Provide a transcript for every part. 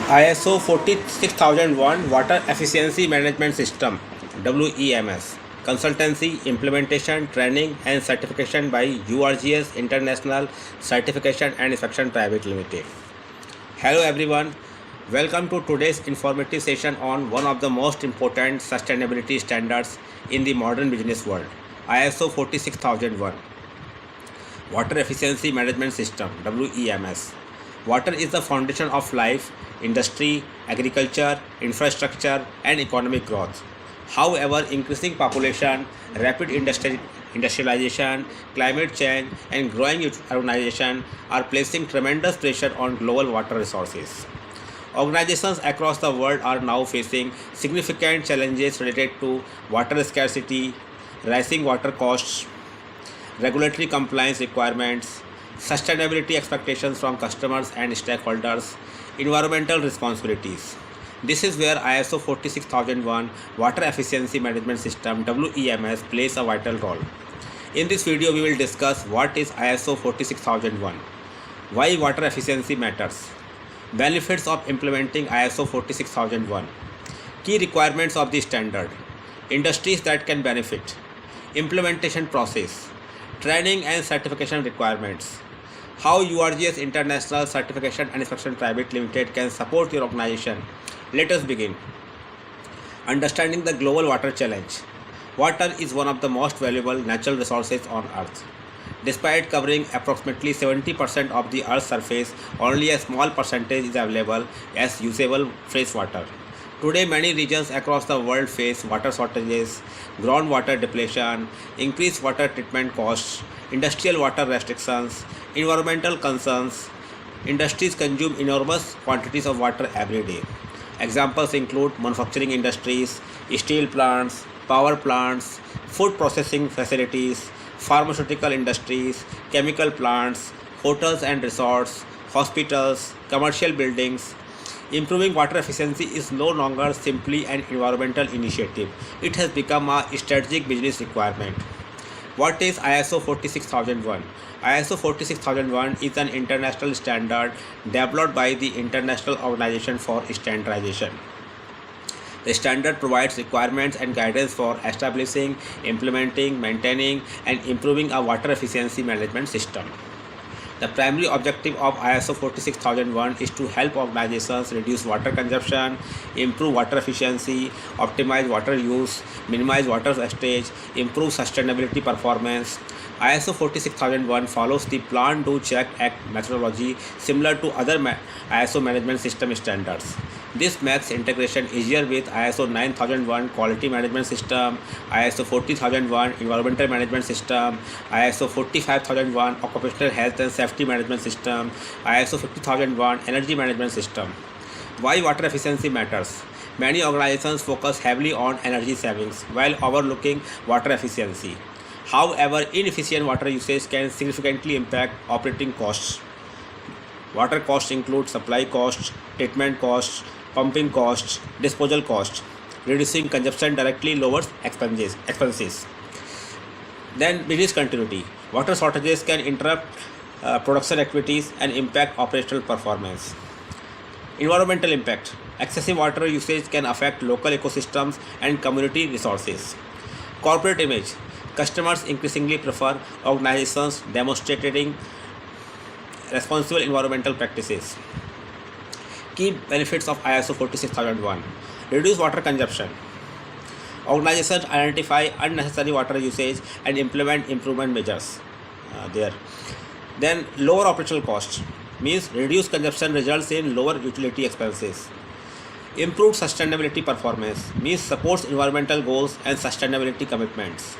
ISO 46001 Water Efficiency Management System WEMS Consultancy, Implementation, Training and Certification by URGS International Certification and Inspection Private Limited. Hello everyone, welcome to today's informative session on one of the most important sustainability standards in the modern business world, ISO 46001 Water Efficiency Management System WEMS. Water is the foundation of life, industry, agriculture, infrastructure, and economic growth. However, increasing population, rapid industrialization, climate change, and growing urbanization are placing tremendous pressure on global water resources. Organizations across the world are now facing significant challenges related to water scarcity, rising water costs, regulatory compliance requirements, sustainability expectations from customers and stakeholders, environmental responsibilities. This is where ISO 46001 Water Efficiency Management System WEMS plays a vital role. In this video, we will discuss what is ISO 46001, why water efficiency matters, benefits of implementing ISO 46001, key requirements of the standard, industries that can benefit, implementation process, training and certification requirements, how URGS International Certification and Inspection Private Limited can support your organization. Let us begin. Understanding the global water challenge. Water is one of the most valuable natural resources on earth. Despite covering approximately 70% of the earth's surface, only a small percentage is available as usable fresh water. Today, many regions across the world face water shortages, groundwater depletion, increased water treatment costs, industrial water restrictions, environmental concerns. Industries consume enormous quantities of water every day. Examples include manufacturing industries, steel plants, power plants, food processing facilities, pharmaceutical industries, chemical plants, hotels and resorts, hospitals, commercial buildings. Improving water efficiency is no longer simply an environmental initiative. It has become a strategic business requirement. What is ISO 46001? ISO 46001 is an international standard developed by the International Organization for Standardization. The standard provides requirements and guidance for establishing, implementing, maintaining, and improving a water efficiency management system. The primary objective of ISO 46001 is to help organizations reduce water consumption, improve water efficiency, optimize water use, minimize water wastage, improve sustainability performance. ISO 46001 follows the Plan, Do, Check, Act methodology similar to other ISO management system standards. This makes integration easier with ISO 9001 Quality Management System, ISO 40001 Environmental Management System, ISO 45001 Occupational Health and Safety Management System, ISO 50001 Energy Management System. Why water efficiency matters? Many organizations focus heavily on energy savings while overlooking water efficiency. However, inefficient water usage can significantly impact operating costs. Water costs include supply costs, treatment costs, pumping costs, disposal costs. Reducing consumption directly lowers expenses. Then business continuity. Water shortages can interrupt production activities and impact operational performance. Environmental impact. Excessive water usage can affect local ecosystems and community resources. Corporate image. Customers increasingly prefer organizations demonstrating responsible environmental practices. Key benefits of ISO 46001. Reduce water consumption. Organizations identify unnecessary water usage and implement improvement measures there. Then lower operational costs means reduced consumption results in lower utility expenses. Improved sustainability performance means supports environmental goals and sustainability commitments.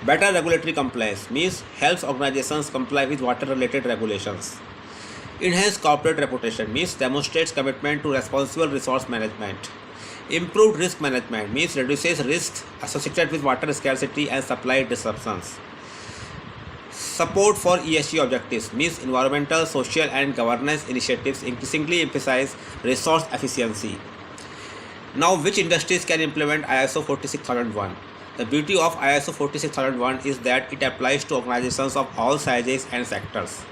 Better regulatory compliance means helps organizations comply with water-related regulations. Enhanced corporate reputation means demonstrates commitment to responsible resource management. Improved risk management means reduces risks associated with water scarcity and supply disruptions. Support for ESG objectives means environmental, social, and governance initiatives increasingly emphasize resource efficiency. Now, which industries can implement ISO 46001? The beauty of ISO 46001 is that it applies to organizations of all sizes and sectors.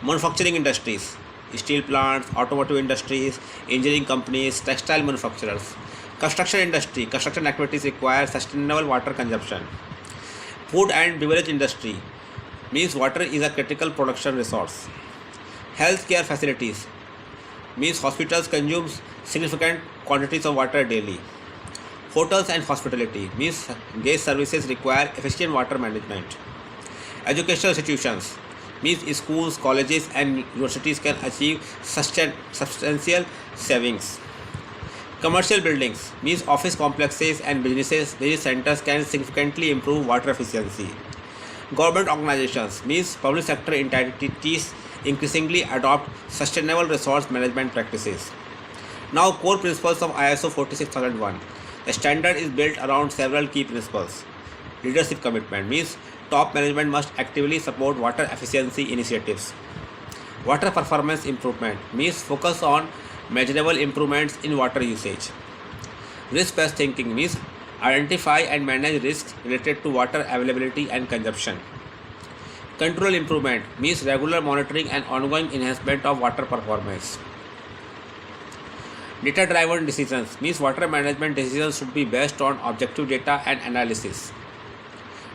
Manufacturing industries. steel plants, automotive industries, engineering companies, textile manufacturers. Construction industry, construction activities require sustainable water consumption. Food and beverage industry means water is a critical production resource. Healthcare facilities means hospitals consume significant quantities of water daily. Hotels and hospitality means guest services require efficient water management. Educational institutions means schools, colleges, and universities can achieve substantial savings. Commercial buildings means office complexes and business centers can significantly improve water efficiency. Government organizations means public sector entities increasingly adopt sustainable resource management practices. Now, core principles of ISO 46001. The standard is built around several key principles. Leadership commitment means top management must actively support water efficiency initiatives. Water performance improvement means focus on measurable improvements in water usage. Risk-based thinking means identify and manage risks related to water availability and consumption. Control improvement means regular monitoring and ongoing enhancement of water performance. Data-driven decisions means water management decisions should be based on objective data and analysis.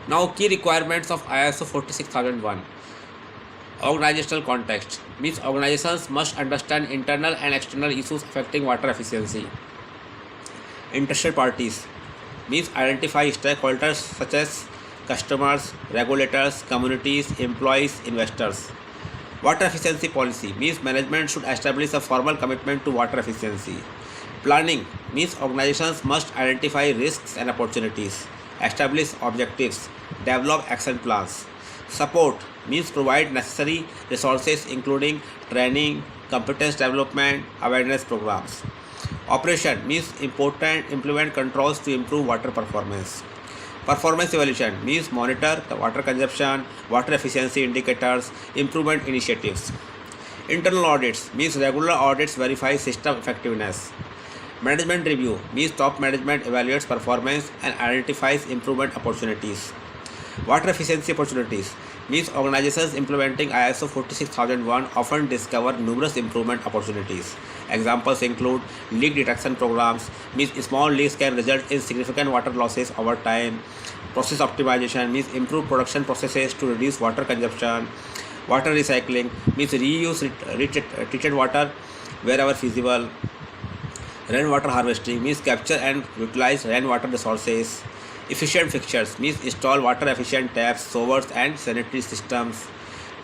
Now, key requirements of ISO 46001. Organizational context means organizations must understand internal and external issues affecting water efficiency. Interested parties means identify stakeholders such as customers, regulators, communities, employees, investors. Water efficiency policy means management should establish a formal commitment to water efficiency. Planning means organizations must identify risks and opportunities, establish objectives, develop action plans. Support means provide necessary resources including training, competence development, awareness programs. Operation means implement controls to improve water performance. Performance evaluation means monitor the water consumption, water efficiency indicators, improvement initiatives. Internal audits means regular audits verify system effectiveness. Management review means top management evaluates performance and identifies improvement opportunities. Water efficiency opportunities means organizations implementing ISO 46001 often discover numerous improvement opportunities. Examples include leak detection programs, means small leaks can result in significant water losses over time. Process optimization means improve production processes to reduce water consumption. Water recycling means reuse treated water wherever feasible. Rainwater harvesting means capture and utilize rainwater resources. Efficient fixtures means install water efficient taps, showers, and sanitary systems.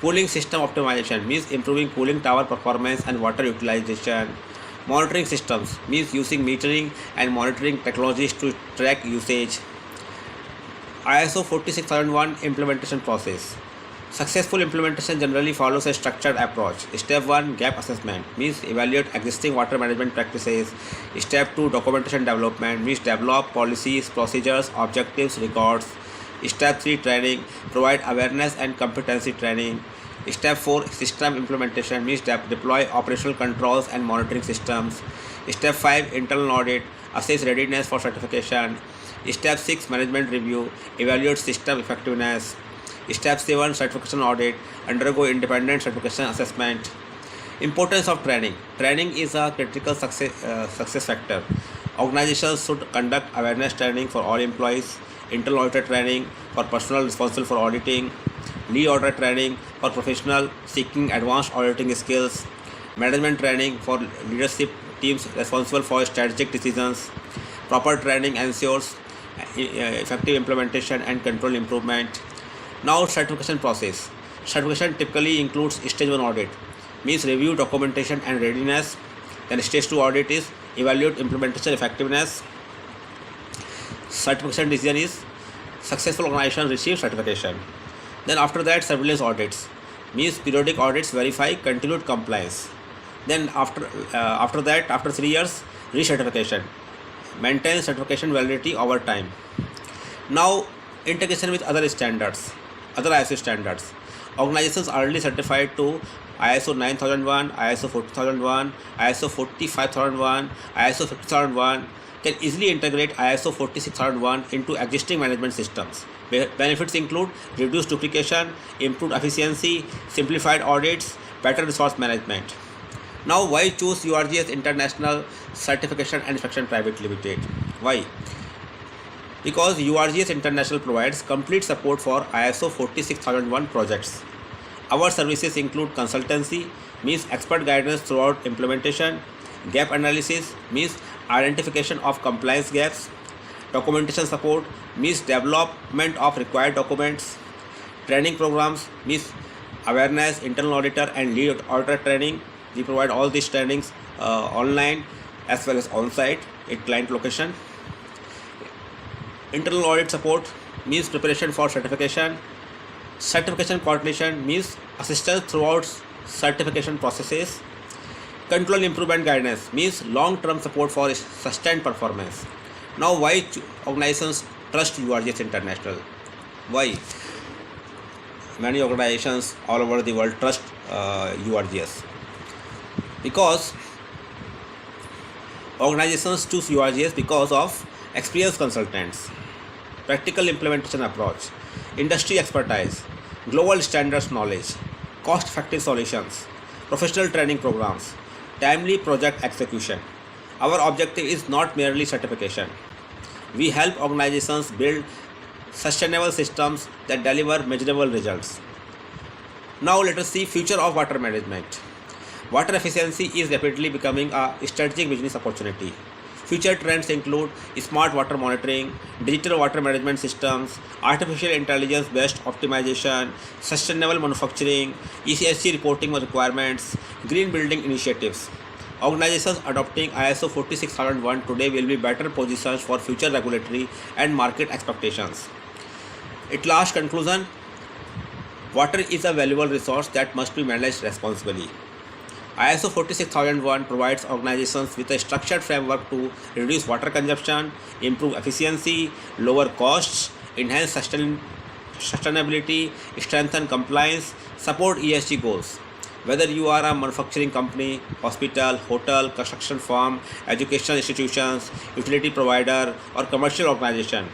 Cooling system optimization means improving cooling tower performance and water utilization. Monitoring systems means using metering and monitoring technologies to track usage. ISO 46001 implementation process. Successful implementation generally follows a structured approach. Step 1 gap assessment means evaluate existing water management practices. Step 2 documentation development means develop policies, procedures, objectives, records. Step 3 training provide awareness and competency training. Step 4 system implementation means deploy operational controls and monitoring systems. Step 5 internal audit assess readiness for certification. Step 6 management review evaluate system effectiveness. Step 7 certification audit undergo independent certification assessment. Importance of training. Training is a critical success factor. Organizations should conduct awareness training for all employees, internal auditor training for personnel responsible for auditing, lead auditor training for professionals seeking advanced auditing skills, management training for leadership teams responsible for strategic decisions. Proper training ensures effective implementation and control improvement. Now, certification process. Certification typically includes stage 1 audit, means review documentation and readiness. Then stage 2 audit is evaluate implementation effectiveness. Certification decision is successful organization receive certification. Then after that, surveillance audits, means periodic audits verify continued compliance. Then after that, after 3 years, recertification, maintain certification validity over time. Now, integration with other standards. Other ISO standards. Organizations are already certified to ISO 9001, ISO 40001, ISO 45001, ISO 50001 can easily integrate ISO 46001 into existing management systems. Benefits include reduced duplication, improved efficiency, simplified audits, better resource management. Now, why choose URGS International Certification and Inspection Private Limited? Why? Because URGS International provides complete support for ISO 46001 projects. Our services include consultancy, means expert guidance throughout implementation, gap analysis, means identification of compliance gaps, documentation support, means development of required documents, training programs, means awareness, internal auditor and lead auditor training. We provide all these trainings online as well as on-site at client location. Internal audit support means preparation for certification. Certification coordination means assistance throughout certification processes. Control improvement guidance means long-term support for sustained performance. Now, why organizations trust URGS International? Why? Many organizations all over the world trust URGS because organizations choose URGS because of experienced consultants, practical implementation approach, industry expertise, global standards knowledge, cost-effective solutions, professional training programs, timely project execution. Our objective is not merely certification. We help organizations build sustainable systems that deliver measurable results. Now let us see future of water management. Water efficiency is rapidly becoming a strategic business opportunity. Future trends include smart water monitoring, digital water management systems, artificial intelligence based optimization, sustainable manufacturing, ESG reporting requirements, green building initiatives. Organizations adopting ISO 46001 today will be better positioned for future regulatory and market expectations. At last conclusion, water is a valuable resource that must be managed responsibly. ISO 46001 provides organizations with a structured framework to reduce water consumption, improve efficiency, lower costs, enhance sustainability, strengthen compliance, support ESG goals. Whether you are a manufacturing company, hospital, hotel, construction firm, educational institutions, utility provider, or commercial organization,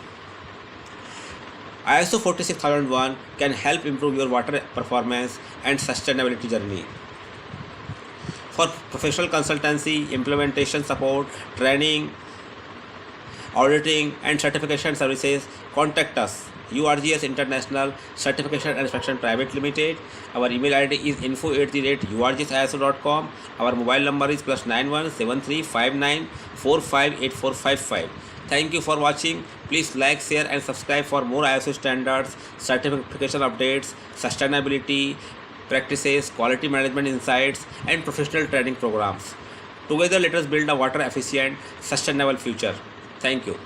ISO 46001 can help improve your water performance and sustainability journey. For professional consultancy, implementation support, training, auditing, and certification services, contact us. URGS International Certification and Inspection Private Limited. Our email ID is info@urgsiso.com. Our mobile number is +91 7359458455. Thank you for watching. Please like, share, and subscribe for more ISO standards, certification updates, sustainability practices, quality management insights, and professional training programs. Together, let us build a water efficient, sustainable future. Thank you.